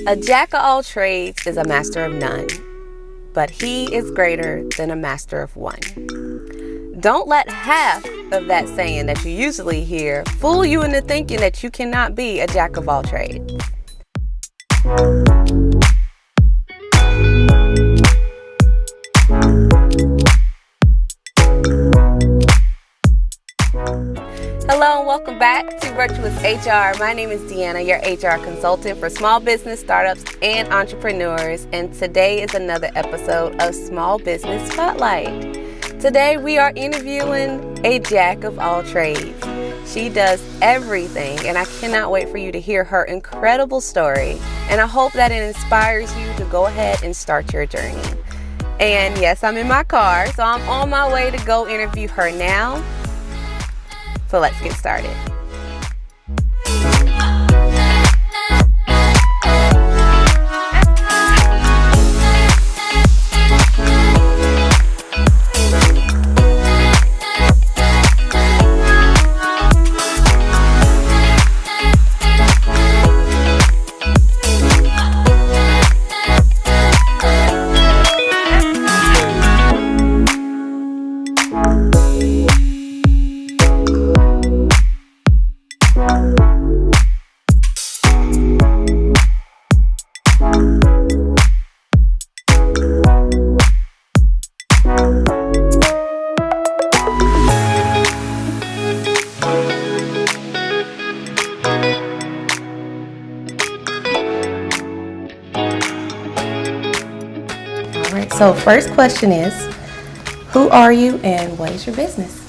A jack of all trades is a master of none, but he is greater than a master of one. Don't let half of that saying that you usually hear fool you into thinking that you cannot be a jack of all trades. Hello and welcome back to Virtuous HR. My name is Deanna, your HR consultant for small business, startups, and entrepreneurs. And today is another episode of Small Business Spotlight. Today we are interviewing a jack of all trades. She does everything, and I cannot wait for you to hear her incredible story. And I hope that it inspires you to go ahead and start your journey. And yes, I'm in my car, so I'm on my way to go interview her now. So let's get started. So first question is, who are you and what is your business?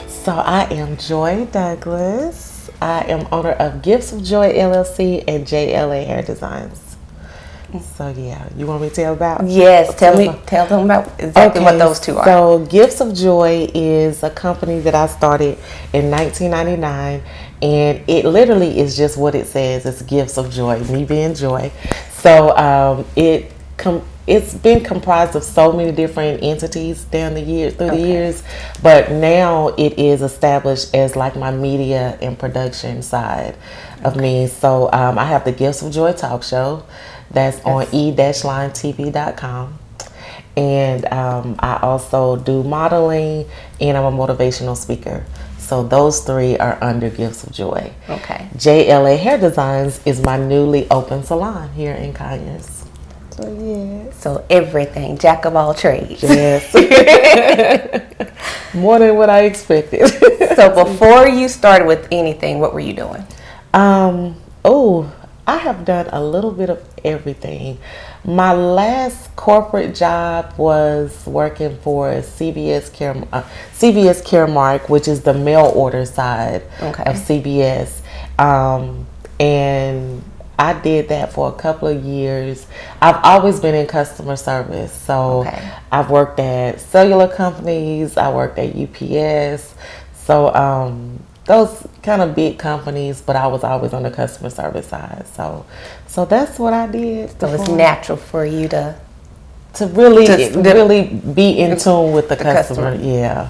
So I am Joy Douglas. I am owner of Gifts of Joy LLC and JLA Hair Designs. So yeah, you want me to tell about? Yes, tell them about exactly what those two are. So Gifts of Joy is a company that I started in 1999, and it literally is just what it says. It's Gifts of Joy, me being Joy. So it's been comprised of so many different entities through the years, but now it is established as like my media and production side of me. So I have the Gifts of Joy talk show that's on e-linetv.com, and I also do modeling, and I'm a motivational speaker. So those three are under Gifts of Joy. Okay. JLA Hair Designs is my newly opened salon here in Conyers. So yeah. So everything, jack of all trades. Yes. More than what I expected. So before you started with anything, what were you doing? I have done a little bit of everything. My last corporate job was working for CVS Caremark, which is the mail order side of CVS. And I did that for a couple of years. I've always been in customer service. So I've worked at cellular companies. I worked at UPS. So those kind of big companies, but I was always on the customer service side. So that's what I did. So it's natural for you to really be in tune with the customer. Yeah.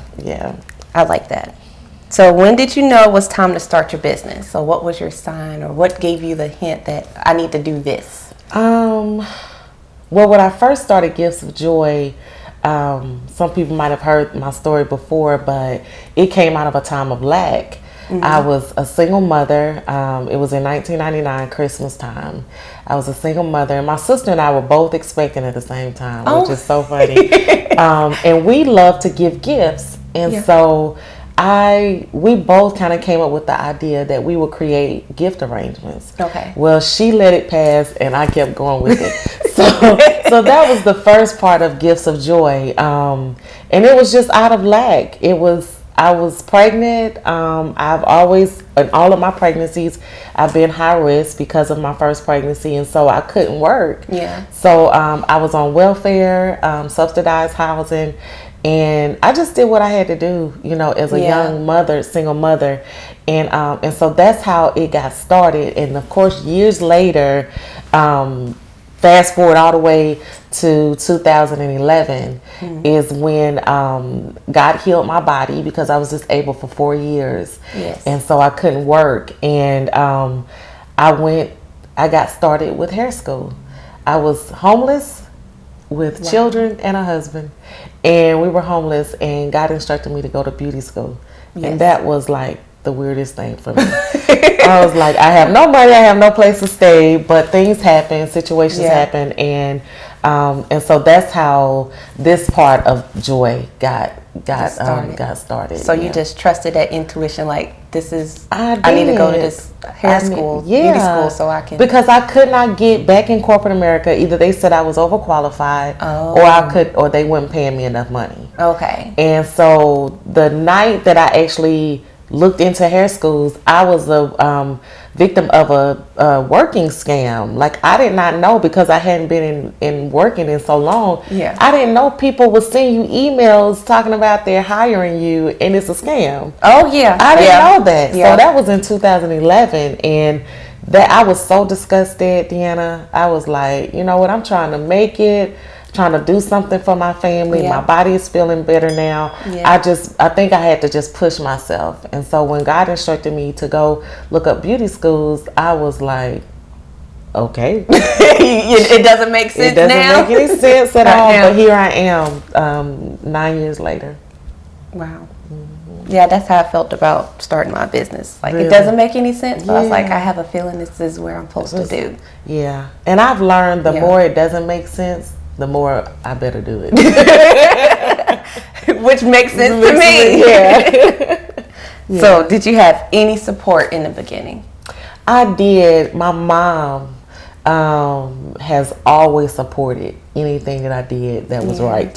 I like that. So when did you know it was time to start your business? So what was your sign, or what gave you the hint that I need to do this? Well, when I first started Gifts of Joy, some people might have heard my story before, but it came out of a time of lack. Mm-hmm. I was a single mother. It was in 1999, Christmas time. I was a single mother, and my sister and I were both expecting at the same time, which is so funny. And we love to give gifts, and so we both kind of came up with the idea that we would create gift arrangements. Okay. Well, she let it pass, and I kept going with it. So that was the first part of Gifts of Joy, and it was just out of lack. I was pregnant. I've always, in all of my pregnancies, I've been high risk because of my first pregnancy, and so I couldn't work. Yeah. So I was on welfare, subsidized housing, and I just did what I had to do, as a young mother, single mother, and so that's how it got started. And of course, years later, fast forward all the way to 2011 is when God healed my body, because I was disabled for 4 years. Yes. And so I couldn't work. And I went I got started with hair school. I was homeless with children and a husband, and we were homeless, and God instructed me to go to beauty school. And that was like the weirdest thing for me. I was like, I have no money, I have no place to stay, but things happen, situations happen, and so that's how this part of joy got started. So you just trusted that intuition, like this is I need to go to this hair school, beauty school, so I can, because I could not get back in corporate America. Either they said I was overqualified, or they weren't paying me enough money. Okay. And so the night that I actually looked into hair schools, I was a victim of a working scam. Like, I did not know, because I hadn't been in working in so long. Yeah. I didn't know people would send you emails talking about they're hiring you, and it's a scam. Oh yeah. I didn't know that. So that was in 2011, and that I was so disgusted, Deanna. I was like, you know what? I'm trying to make it. Trying to do something for my family. My body is feeling better now. I think I had to just push myself. And so when God instructed me to go look up beauty schools, I was like, okay. It doesn't make sense now. It doesn't make any sense at all. But here I am 9 years later. Wow. Yeah, that's how I felt about starting my business. Like, it doesn't make any sense, but I was like, I have a feeling this is where I'm supposed to do. Yeah. And I've learned the more it doesn't make sense, the more I better do it. Which makes sense to me. Yeah. So, did you have any support in the beginning? I did. My mom has always supported anything that I did that was right. You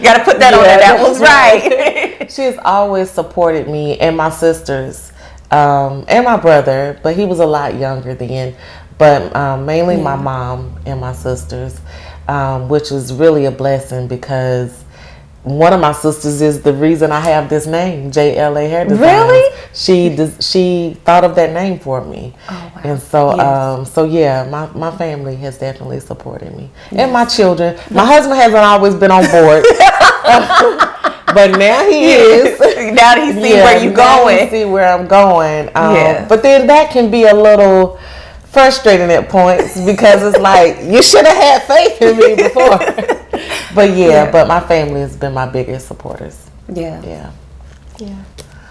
got to put that on there. That was right. She has always supported me and my sisters and my brother, but he was a lot younger then. But mainly my mom and my sisters, which was really a blessing, because one of my sisters is the reason I have this name, JLA Hair Designs. Really? She thought of that name for me. Oh, wow. And so my family has definitely supported me. And my children. My husband hasn't always been on board. But now he is. Now he see where you're going. He see where I'm going. But then that can be a little frustrating at points, because it's like, you should have had faith in me before. But but my family has been my biggest supporters. Yeah.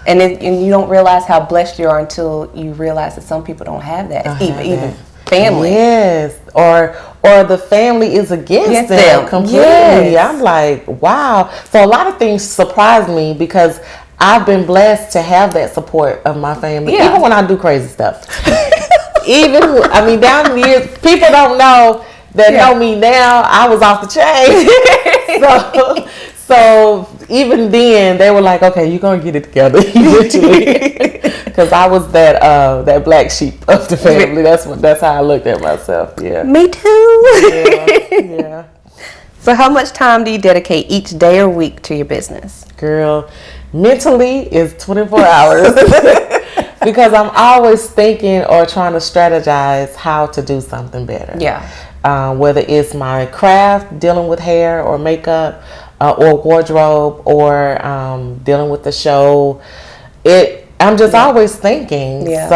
And you don't realize how blessed you are until you realize that some people don't have that. Even family. Yes. Or the family is against them completely. Yes. I'm like, wow. So a lot of things surprise me, because I've been blessed to have that support of my family, even when I do crazy stuff. Down the years, people don't know that know me now. I was off the chain. So even then, they were like, okay, you're going to get it together eventually. Because I was that black sheep of the family. That's how I looked at myself. Yeah. Me too. Yeah. So how much time do you dedicate each day or week to your business? Girl, mentally is 24 hours. Because I'm always thinking or trying to strategize how to do something better. Yeah. Whether it's my craft, dealing with hair or makeup, or wardrobe, or dealing with the show, I'm just always thinking. Yeah.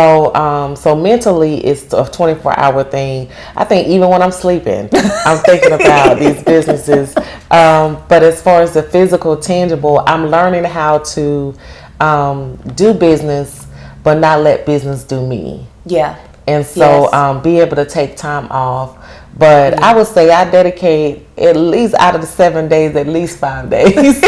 So mentally, it's a 24-hour thing. I think even when I'm sleeping, I'm thinking about these businesses. But as far as the physical, tangible, I'm learning how to do business, but not let business do me. Yeah. And so be able to take time off. But I would say I dedicate, at least out of the 7 days, at least 5 days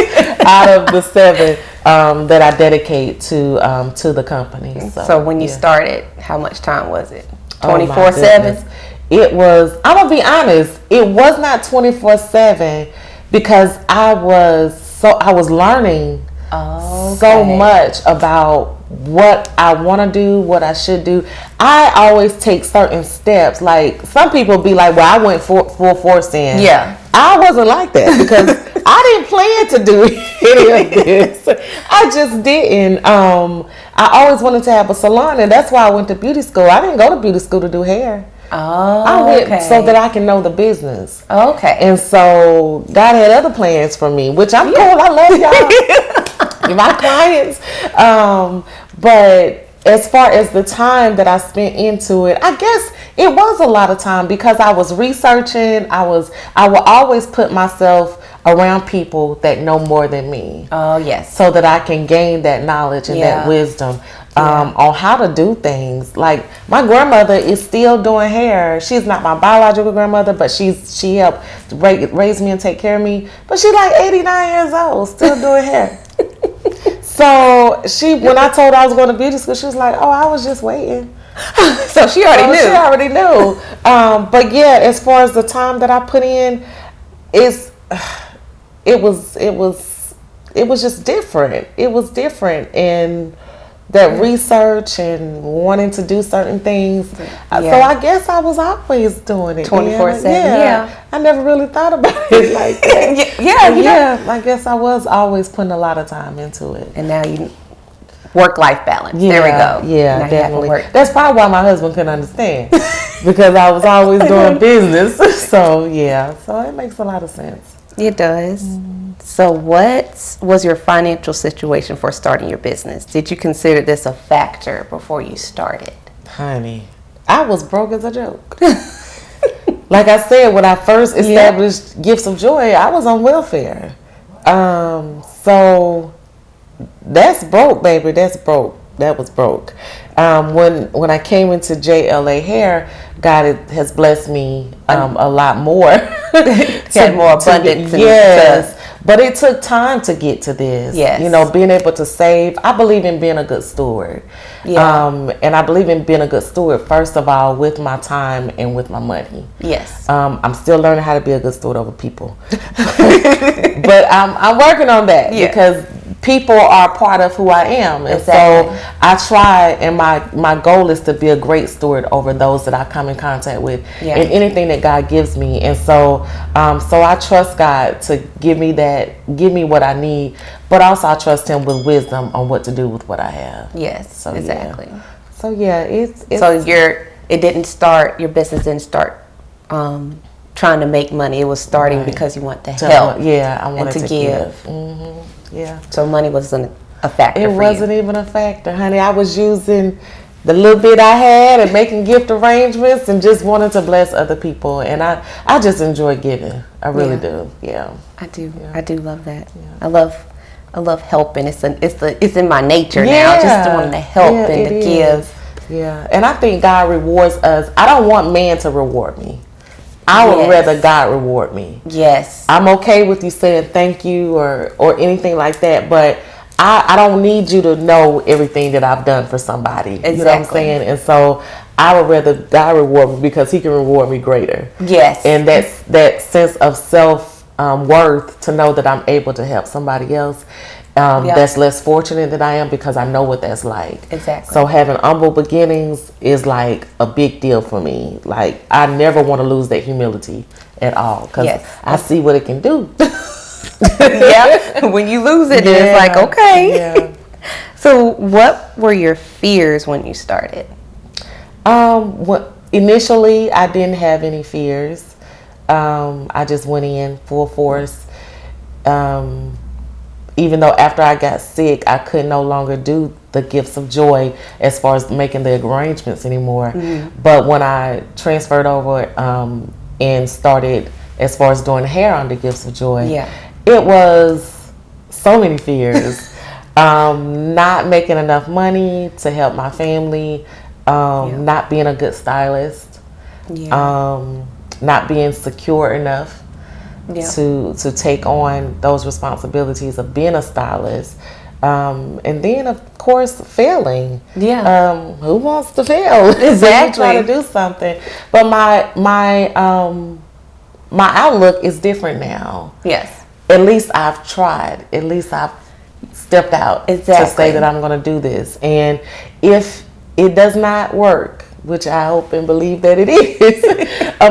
out of the 7 that I dedicate to the company. So when you started, how much time was it? 24/7? It was, I'm going to be honest, it was not 24/7, because I was learning so much about what I want to do, what I should do. I always take certain steps. Like, some people be like, well, I went full force in. Yeah. I wasn't like that, because I didn't plan to do any of this. I just didn't. I always wanted to have a salon, and that's why I went to beauty school. I didn't go to beauty school to do hair. I went so that I can know the business. Okay. And so God had other plans for me, which I'm cool. I love y'all. My clients. But as far as the time that I spent into it, I guess it was a lot of time because I was researching. I will always put myself around people that know more than me. Oh, yes. So that I can gain that knowledge and that wisdom on how to do things. Like my grandmother is still doing hair. She's not my biological grandmother, but she helped raise me and take care of me. But she's like 89 years old, still doing hair. So when I told her I was going to beauty school, she was like, "Oh, I was just waiting." So she already knew. She already knew. But yeah, as far as the time that I put in, it was just different. It was different, and that research and wanting to do certain things. So I guess I was always doing it 24/7. Yeah, I never really thought about it like that. I guess I was always putting a lot of time into it. And now you work-life balance. There we go. Yeah, now definitely. That's probably why my husband couldn't understand because I was always doing business. So it makes a lot of sense. It does. So what was your financial situation for starting your business? Did you consider this a factor before you started? Honey, I was broke as a joke. Like I said, when I first established Gifts of Joy, I was on welfare. So that's broke, baby. That's broke. That was broke. When I came into JLA Hair, God has blessed me a lot more. Had more abundance. Yes. But it took time to get to this. Yes. You know, being able to save. I believe in being a good steward. Yeah. And I believe in being a good steward, first of all, with my time and with my money. Yes. I'm still learning how to be a good steward over people. But I'm working on that because people are part of who I am. And so I try, and my goal is to be a great steward over those that I come in contact with and anything that God gives me. And so I trust God to give me what I need, but also I trust Him with wisdom on what to do with what I have. Yes, so, exactly. Yeah. So it's so your business didn't start trying to make money. It was starting because you want to help. I wanted to give. Mm-hmm. Yeah. So money wasn't a factor. It wasn't even a factor, honey. I was using the little bit I had and making gift arrangements and just wanting to bless other people. And I just enjoy giving. I really do. Yeah. I do. Yeah. I do love that. Yeah. I love helping. It's in my nature now. Just wanting to help and to give. Yeah. And I think God rewards us. I don't want man to reward me. I would rather God reward me. Yes. I'm okay with you saying thank you or anything like that, but I don't need you to know everything that I've done for somebody. Exactly. You know what I'm saying? And so I would rather God reward me because He can reward me greater. Yes. And that's that sense of self worth to know that I'm able to help somebody else that's less fortunate than I am, because I know what that's like. Exactly. So having humble beginnings is like a big deal for me. Like I never want to lose that humility at all, because I see what it can do. When you lose it, it's like, okay. Yeah. So what were your fears when you started? Initially I didn't have any fears. I just went in full force. Even though after I got sick, I could no longer do the Gifts of Joy as far as making the arrangements anymore. Mm-hmm. But when I transferred over and started as far as doing hair on the Gifts of Joy, it was so many fears. Not making enough money to help my family, not being a good stylist, not being secure enough to take on those responsibilities of being a stylist, and then of course failing. Who wants to fail? Exactly. Try to do something, but my outlook is different now. Yes. At least I've tried. At least I've stepped out to say that I'm going to do this, and if it does not work, which I hope and believe that it is,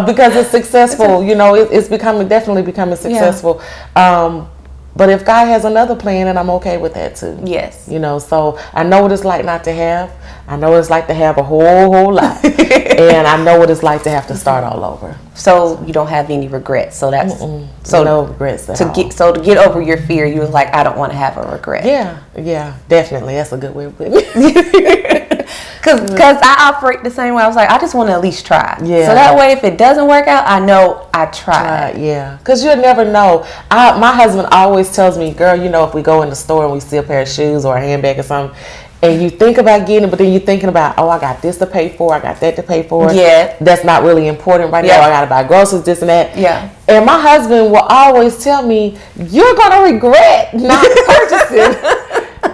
because it's successful. You know, it's definitely becoming successful. But if God has another plan, and I'm okay with that too. Yes. You know, so I know what it's like not to have. I know what it's like to have a whole lot, and I know what it's like to have to start all over. So you don't have any regrets. So that's no regrets at all. To get over your fear, you was like, I don't want to have a regret. Yeah, definitely. That's a good way of putting it. Because I operate the same way. I was like, I just want to at least try. Yeah. So that way, if it doesn't work out, I know I tried. Yeah. Because you'll never know. My husband always tells me, girl, you know, if we go in the store and we see a pair of shoes or a handbag or something, and you think about getting it, but then you're thinking about, oh, I got this to pay for, I got that to pay for. Yeah. That's not really important right now. I got to buy groceries, this and that. Yeah. And my husband will always tell me, you're going to regret not purchasing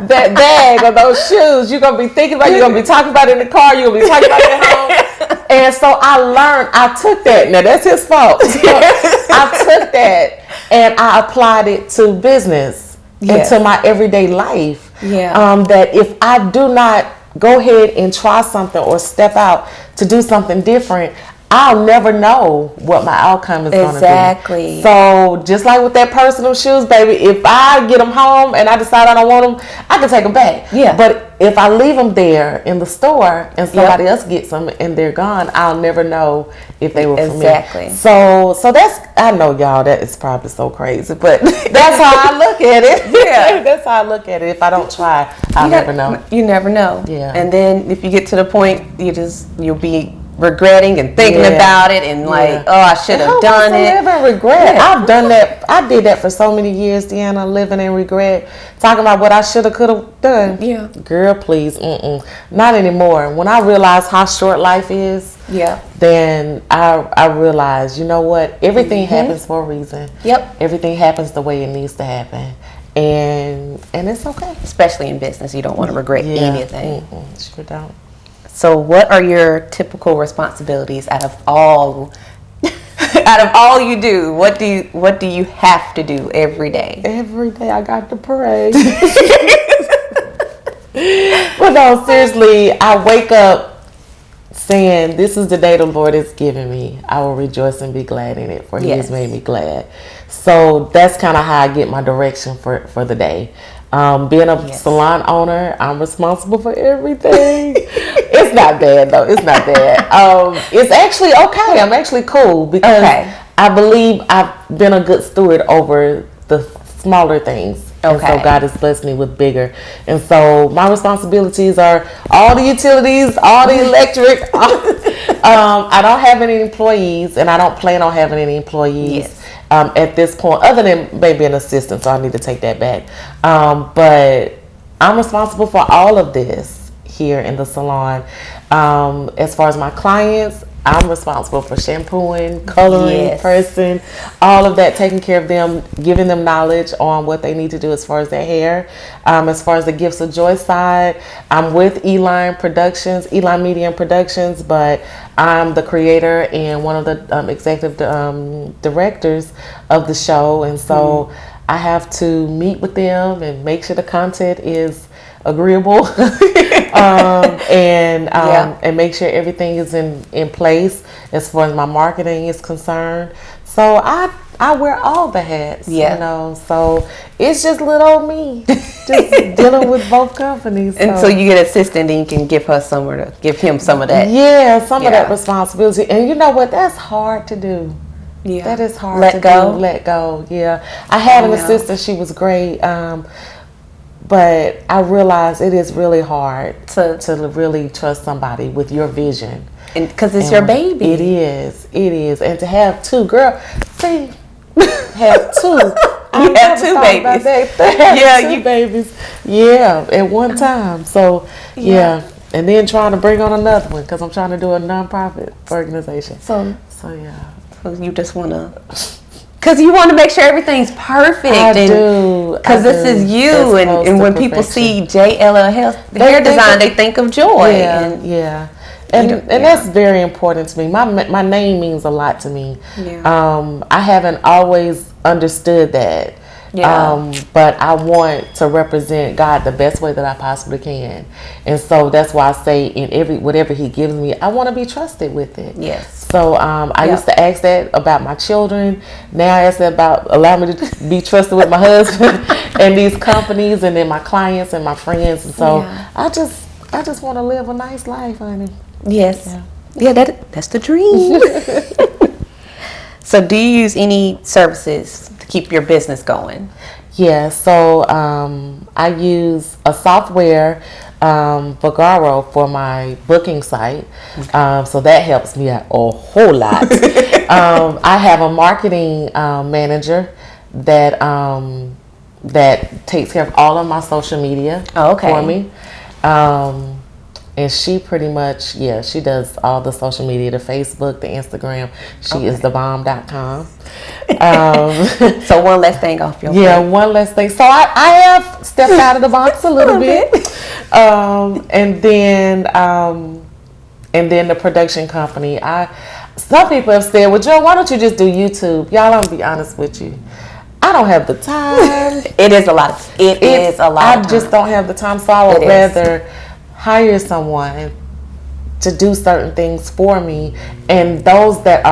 that bag or those shoes. You're going to be thinking about it. You're going to be talking about it in the car. You're going to be talking about it at home. And so I took that. Now, that's his fault. I took that and I applied it to business and to my everyday life. Yeah. That if I do not go ahead and try something or step out to do something different, I'll never know what my outcome is going to be. Exactly. So just like with that personal shoes, baby, if I get them home and I decide I don't want them, I can take them back. Yeah. But if I leave them there in the store and somebody else gets them and they're gone, I'll never know if they were for me. Exactly. So that's, I know y'all, that is probably so crazy, but that's how I look at it. Yeah. That's how I look at it. If I don't try, I'll never know. You never know. Yeah. And then if you get to the point, you'll be regretting and thinking about it and like, oh, I should have done it. Live in regret. I've done that. I did that for so many years, Deanna, living in regret, talking about what I should have, could have done. Yeah. Girl, please, not anymore. When I realized how short life is, then I realized, you know what? Everything happens for a reason. Yep. Everything happens the way it needs to happen. And it's okay. Especially in business, you don't want to regret anything. Sure don't. So what are your typical responsibilities out of all you do? What do you have to do every day? Every day I got to pray. Well, no, seriously, I wake up saying, this is the day the Lord has given me. I will rejoice and be glad in it, for he has made me glad. So that's kind of how I get my direction for the day. Being a salon owner, I'm responsible for everything. It's not bad though. It's not bad. It's actually okay. I'm actually cool because I believe I've been a good steward over the smaller things. And so God has blessed me with bigger. And so my responsibilities are all the utilities, all the electric. I don't have any employees, and I don't plan on having any employees. At this point, other than maybe an assistant, so I need to take that back. But I'm responsible for all of this here in the salon. As far as my clients, I'm responsible for shampooing, coloring, pressing, all of that, taking care of them, giving them knowledge on what they need to do as far as their hair. As far as the Gifts of Joy side, I'm with Eline Media and Productions, but I'm the creator and one of the executive directors of the show. And so I have to meet with them and make sure the content is agreeable and make sure everything is in place as far as my marketing is concerned. So I wear all the hats, you know. So it's just little old me, just dealing with both companies. And so you get an assistant, and you can give him some of that. Yeah, some of that responsibility. And you know what? That's hard to do. Yeah, that is hard to do. Let go. Yeah, I had an assistant. She was great. But I realize it is really hard to really trust somebody with your vision. And because it's your baby. It is. And to have two, girl, see, have two. You have two babies. Two babies. Yeah, at one time. So, and then trying to bring on another one because I'm trying to do a nonprofit organization. So yeah. So you just want to... Because you want to make sure everything's perfect. I do. Because this is you. And when people see JLL hair design, they think of joy. Yeah. And that's very important to me. My name means a lot to me. Yeah. I haven't always understood that. Yeah. But I want to represent God the best way that I possibly can. And so that's why I say in whatever he gives me, I want to be trusted with it. Yes. So I used to ask that about my children. Now I ask that about allowing me to be trusted with my husband and these companies and then my clients and my friends. And so I just want to live a nice life, honey. Yes. Yeah, that's the dream. So do you use any services to keep your business going? Yeah, so I use a software Vagaro for my booking site. So that helps me out a whole lot. I have a marketing manager that takes care of all of my social media for me. And she pretty much, she does all the social media, the Facebook, the Instagram. She is thebomb.com. So one less thing off your plate. One less thing. So I have stepped out of the box a little bit. And then the production company. Some people have said, well, Joe, why don't you just do YouTube? Y'all, I'm gonna be honest with you. I don't have the time. It is a lot. I just don't have the time. So I would rather hire someone to do certain things for me, and those that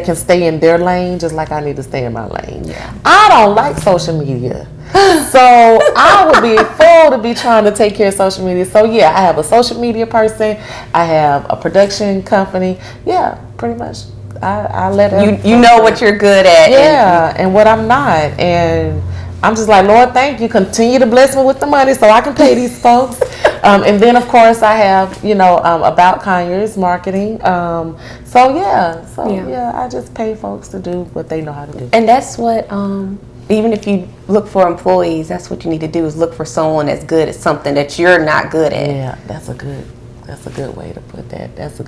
can stay in their lane, just like I need to stay in my lane. I don't like social media. So I would be a fool to be trying to take care of social media. So I have a social media person. I have a production company. Pretty much. I let her. You know what you're good at. And what I'm not. And I'm just like, Lord, thank you. Continue to bless me with the money so I can pay these folks. And then, of course, I have, About Conyers marketing. I just pay folks to do what they know how to do. And that's what, even if you look for employees, that's what you need to do, is look for someone that's good at something that you're not good at. Yeah, that's a good way to put that. That's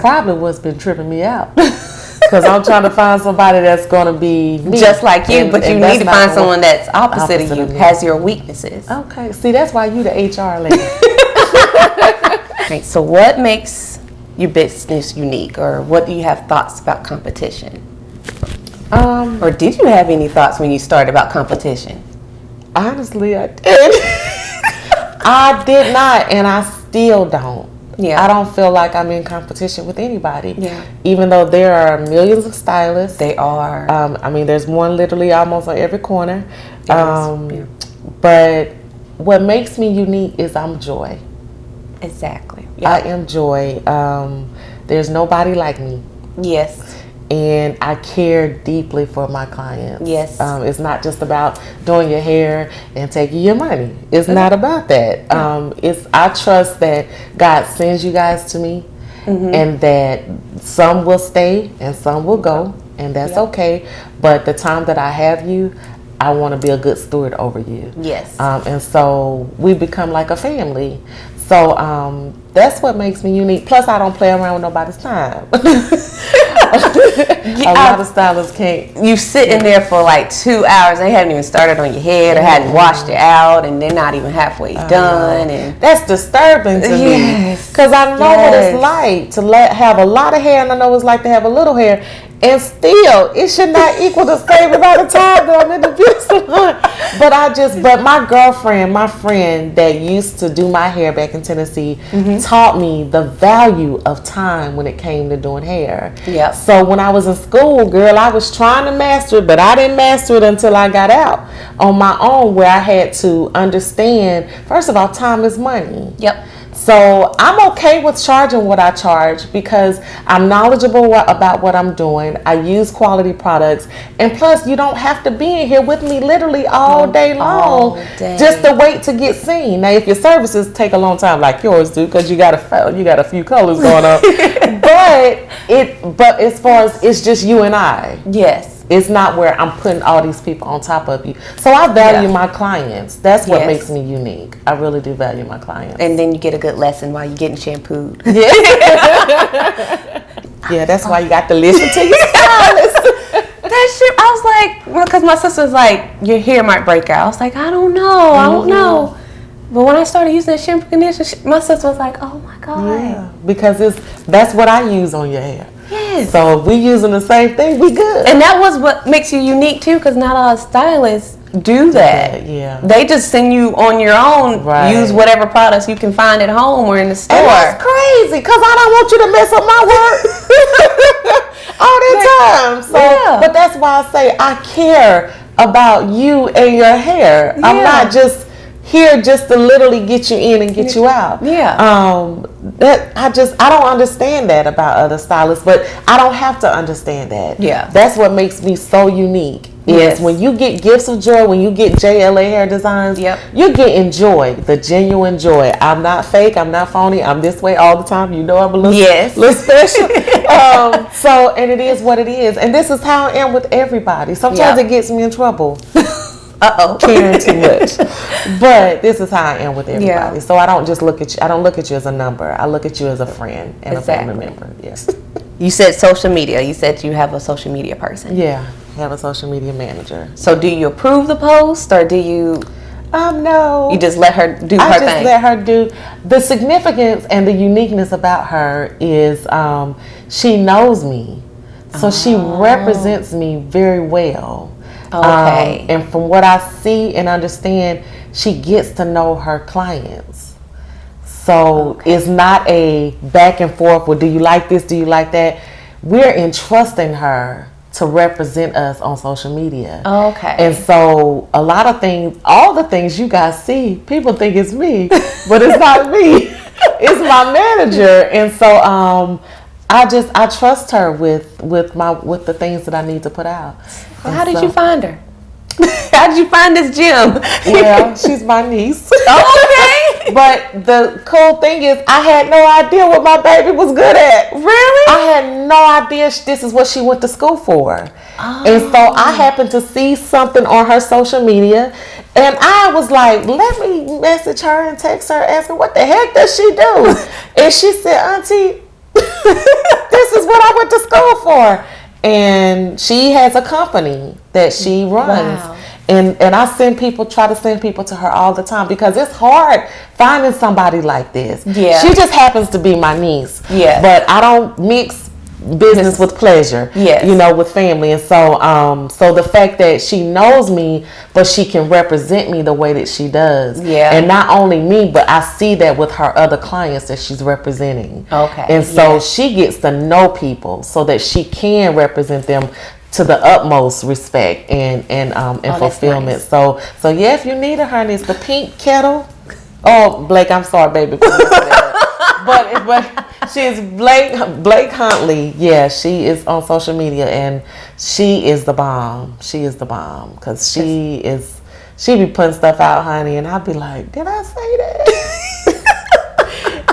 probably what's been tripping me out. Because I'm trying to find somebody that's going to be me. Just like you, but you need to find someone that's opposite of you, has your weaknesses. Okay, see, that's why you the HR lady. Okay, so what makes your business unique, or what do you have thoughts about competition? Or did you have any thoughts when you started about competition? Honestly, I did. I did not, and I still don't. I don't feel like I'm in competition with anybody. Even though there are millions of stylists. They are. There's one literally almost on every corner. But what makes me unique is I'm joy. Exactly. I am joy. There's nobody like me. Yes. And I care deeply for my clients. Yes. It's not just about doing your hair and taking your money. It's not about that. I trust that God sends you guys to me, and that some will stay and some will go, and that's okay. But the time that I have you, I want to be a good steward over you. Yes. And so we become like a family. So that's what makes me unique. Plus, I don't play around with nobody's time. A lot of stylists can't. You sitting there for like 2 hours. They haven't even started on your head or hadn't washed it out, and they're not even halfway done. And that's disturbing to me, because I know what it's like to have a lot of hair, and I know what it's like to have a little hair. And still, it should not equal the same amount of time that I'm in the beauty salon. But my girlfriend, my friend that used to do my hair back in Tennessee, taught me the value of time when it came to doing hair. So when I was in school, girl, I was trying to master it, but I didn't master it until I got out on my own, where I had to understand, first of all, time is money. So I'm okay with charging what I charge, because I'm knowledgeable about what I'm doing. I use quality products. And plus, you don't have to be in here with me literally all day long just to wait to get seen. Now, if your services take a long time like yours do, because you got a few colors going on. but as far as it's just you and I. Yes. It's not where I'm putting all these people on top of you. So I value my clients. That's what makes me unique. I really do value my clients. And then you get a good lesson while you're getting shampooed. Yeah, that's why you got to listen to your stylist. That shit, I was like, because my sister was like, your hair might break out. I was like, I don't know. But when I started using that shampoo conditioner, my sister was like, oh my God. Yeah, because that's what I use on your hair. Yes. So if we using the same thing, we good. And that was what makes you unique too, because not all stylists do that. They just send you on your own. Use whatever products you can find at home or in the store. And that's crazy, because I don't want you to mess up my work all the time. So, but that's why I say I care about you and your hair. I'm not just here just to literally get you in and get you out. Yeah. That I don't understand that about other stylists, but I don't have to understand that. Yeah. That's what makes me so unique. Yes. Is when you get gifts of joy, when you get JLA hair designs, Yep. you're getting joy, the genuine joy. I'm not fake, I'm not phony, I'm this way all the time. You know I'm a little special. So, and it is what it is. And this is how I am with everybody. Sometimes it gets me in trouble. Caring too much. But this is how I am with everybody. Yeah. So I don't just look at you, I don't look at you as a number. I look at you as a friend and a family member. Yes. You said social media. You said you have a social media person. Yeah. I have a social media manager. So do you approve the post, or do you no. You just let her do her thing? I just let her do. The significance and the uniqueness about her is she knows me. So she represents me very well. Okay. And from what I see and understand, she gets to know her clients. So it's not a back and forth, well, do you like this, do you like that? We're entrusting her to represent us on social media. Okay. And so a lot of things, all the things you guys see, people think it's me, but it's not me. It's my manager. And so I trust her with the things that I need to put out. Well, how did you find her? How did you find this gym? Well, she's my niece. Okay. But the cool thing is, I had no idea what my baby was good at. Really? I had no idea this is what she went to school for. And so I happened to see something on her social media, and I was like, let me message her and text her asking, what the heck does she do? And she said, Auntie, this is what I went to school for. And she has a company that she runs. Wow. And I try to send people to her all the time, because it's hard finding somebody like this. Yeah. She just happens to be my niece. Yeah. But I don't mix business with pleasure. Yes. You know, with family. And so so the fact that she knows me, but she can represent me the way that she does. Yeah. And not only me, but I see that with her other clients that she's representing. Okay. And so she gets to know people so that she can represent them to the utmost respect and fulfillment. Nice. So yeah, if you need her, honey, it's the pink kettle. Oh, Blake, I'm sorry, baby. but she's Blake Huntley. Yeah, she is on social media, and she is the bomb. She is the bomb, because she be putting stuff out, honey, and I'll be like, did I say that?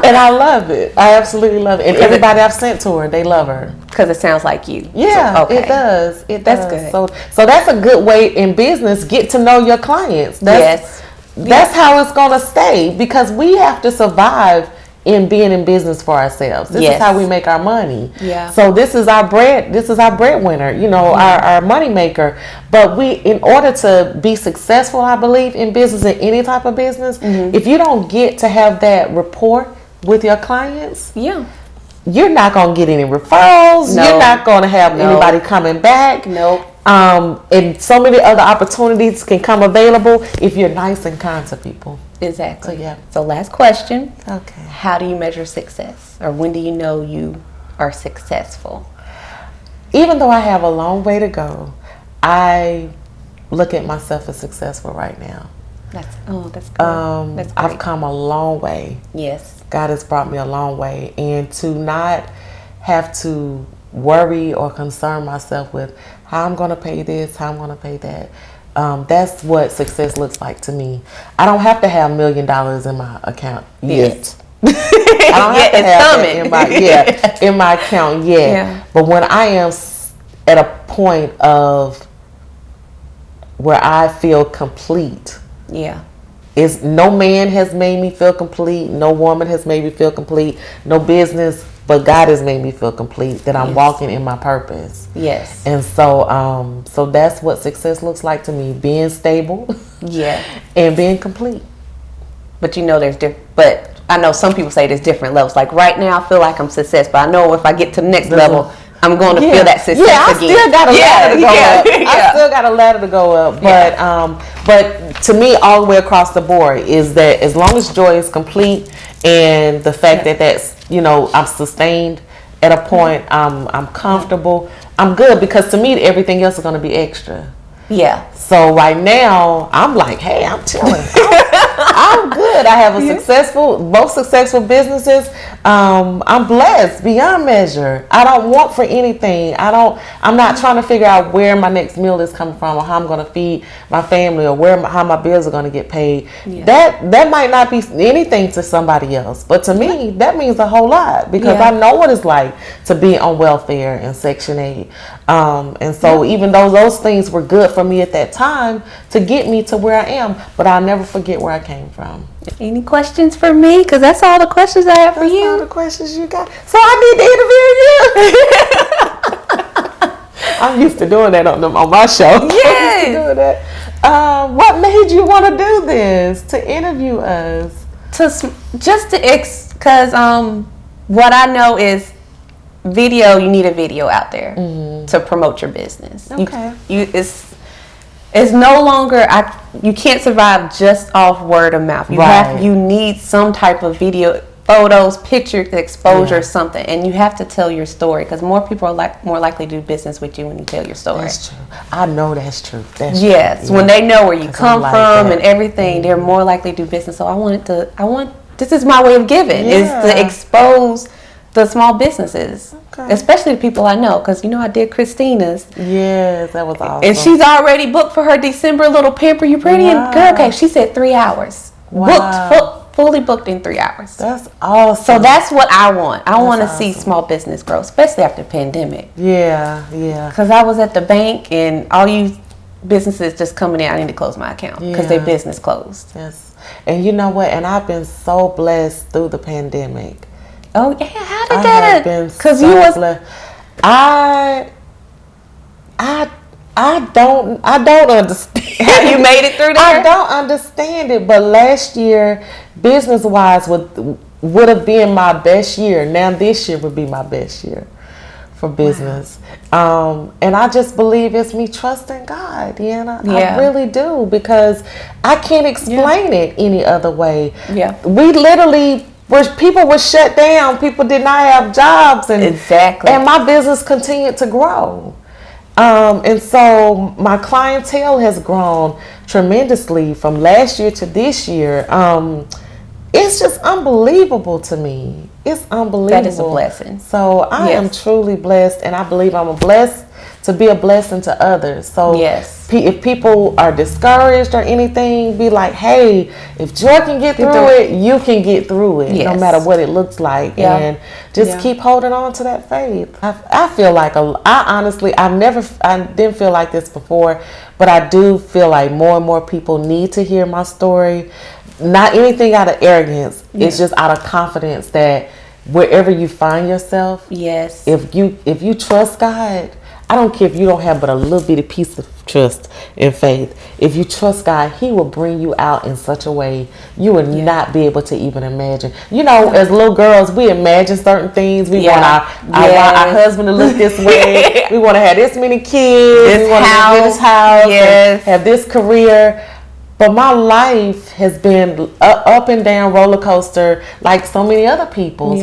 And I love it. I absolutely love it. And everybody I've sent to her, they love her. Because it sounds like you. Yeah, So, okay. it does. That's good. So that's a good way in business. Get to know your clients. That's how it's going to stay, because we have to survive in being in business for ourselves. This is how we make our money. Yeah. So this is our breadwinner, you know, our money maker. But in order to be successful, I believe, in business, in any type of business, if you don't get to have that rapport with your clients, you're not going to get any referrals. No. You're not going to have anybody coming back. Nope. And so many other opportunities can come available if you're nice and kind to people. Exactly. So last question. Okay. How do you measure success? Or when do you know you are successful? Even though I have a long way to go, I look at myself as successful right now. That's good. That's great. I've come a long way. Yes. God has brought me a long way. And to not have to worry or concern myself with how I'm going to pay this, how I'm going to pay that. That's what success looks like to me. I don't have to have $1 million in my account yet. I don't have to have that in my account yet. Yeah. But when I am at a point of where I feel complete, is no man has made me feel complete, no woman has made me feel complete, no business, but God has made me feel complete, that I'm walking in my purpose. Yes. And so so that's what success looks like to me, being stable and being complete. But you know but I know some people say there's different levels. Like right now I feel like I'm success, but I know if I get to the next level, I'm going to feel that success again. I still got a ladder to go up. I still got a ladder to go up. But to me, all the way across the board is that as long as joy is complete, and the fact that that's, you know, I'm sustained at a point, I'm comfortable, I'm good, because to me everything else is going to be extra. Yeah. So right now I'm like, hey, I'm chilling. good. I have both successful businesses. I'm blessed beyond measure. I don't want for anything. I'm not trying to figure out where my next meal is coming from, or how I'm going to feed my family, or how my bills are going to get paid. Yeah. That might not be anything to somebody else, but to me, that means a whole lot, because I know what it's like to be on welfare and Section 8. And so even though those things were good for me at that time to get me to where I am, but I'll never forget where I came from. Any questions for me? Because that's all the questions I have for you. All the questions you got. So I need to interview you. I'm used to doing that on my show. Yes. I'm used to doing that. What made you want to do this, to interview us? Because what I know is video. You need a video out there to promote your business. Okay. It's no longer you can't survive just off word of mouth. You need some type of video, photos, picture, exposure, something, and you have to tell your story, because more people are more likely to do business with you when you tell your story. That's true. I know that's true. Yes, when they know where you come from and everything, they're more likely to do business. So this is my way of giving, is to expose the small businesses, especially the people I know, because I did Christina's. Yes, that was awesome. And she's already booked for her December little Pamper You Pretty. And girl, okay, she said 3 hours. Booked, fully booked in 3 hours. That's awesome. So that's what I want. I want to see small business grow, especially after the pandemic. Yeah. Because I was at the bank and all you businesses just coming in, I need to close my account because their business closed. Yes. And you know what? And I've been so blessed through the pandemic. Oh yeah, how did that? Because you was blessed. I don't understand. Have you made it through there? I don't understand it. But last year, business wise, would have been my best year. Now this year would be my best year for business. Wow. And I just believe it's me trusting God, Deanna. I really do, because I can't explain it any other way. Yeah. We literally, people were shut down. People did not have jobs. And my business continued to grow. And so my clientele has grown tremendously from last year to this year. It's just unbelievable to me. It's unbelievable. That is a blessing. So I am truly blessed, and I believe I'm blessed to be a blessing to others. So if people are discouraged or anything, be like, hey, if Joy can get through it, you can get through it, no matter what it looks like. And just keep holding on to that faith. I feel like, I didn't feel like this before, but I do feel like more and more people need to hear my story. Not anything out of arrogance. It's just out of confidence that wherever you find yourself, if you trust God, I don't care if you don't have but a little bitty piece of trust and faith. If you trust God, He will bring you out in such a way you would not be able to even imagine. As little girls, we imagine certain things. We want our husband to look this way. We want to have this many kids. We want to have this house. Have this career. But my life has been up and down roller coaster like so many other people's.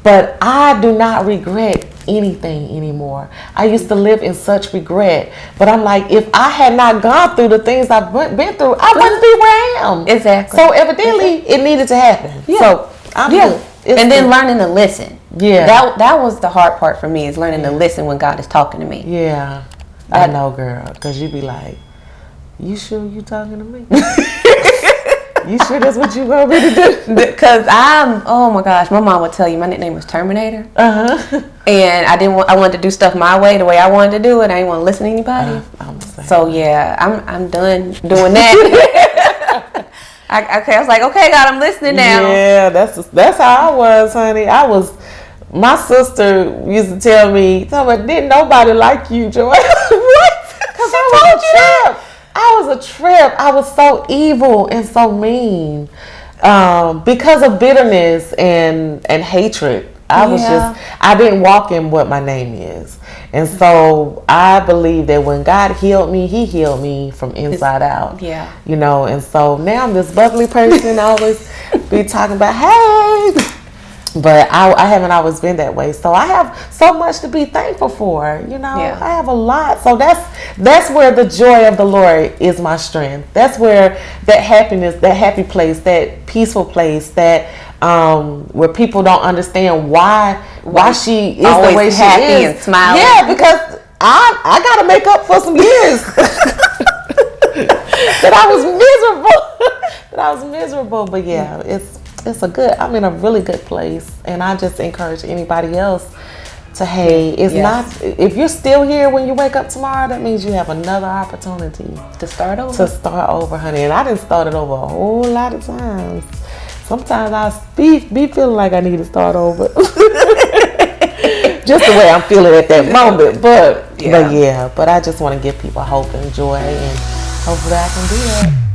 But I do not regret anything anymore. I used to live in such regret. But I'm like, if I had not gone through the things I've been through, I wouldn't be where I am. Exactly. So evidently, it needed to happen. So I'm good. And then learning to listen. That was the hard part for me, is learning to listen when God is talking to me. Yeah. I know, girl. Because you be like, you sure you talking to me? You sure that's what you want me to do? Because oh my gosh, my mom would tell you my nickname was Terminator. And I wanted to do stuff my way, the way I wanted to do it. I didn't want to listen to anybody. So I'm done doing that. I was like, okay, God, I'm listening now. Yeah, that's how I was, honey. My sister used to tell me, didn't nobody like you, Joy? What? Because I was a trip. I was a trip. I was so evil and so mean because of bitterness and hatred. I didn't walk in what my name is. And so I believe that when God healed me, He healed me from inside out. And so now I'm this bubbly person, always be talking about, hey, But I haven't always been that way. So I have so much to be thankful for. You know, Yeah. I have a lot. So that's where the joy of the Lord is my strength. That's where that happiness, that happy place, that peaceful place, that where people don't understand why she is the way she happy is and smiling. Yeah, because I got to make up for some years that I was miserable. But yeah, it's I'm in a really good place, and I just encourage anybody else to, hey, it's not, if you're still here when you wake up tomorrow, that means you have another opportunity to start over, honey. And I done started over a whole lot of times. Sometimes I be feeling like I need to start over. Just the way I'm feeling at that moment. But I just want to give people hope and joy, and hopefully I can do that.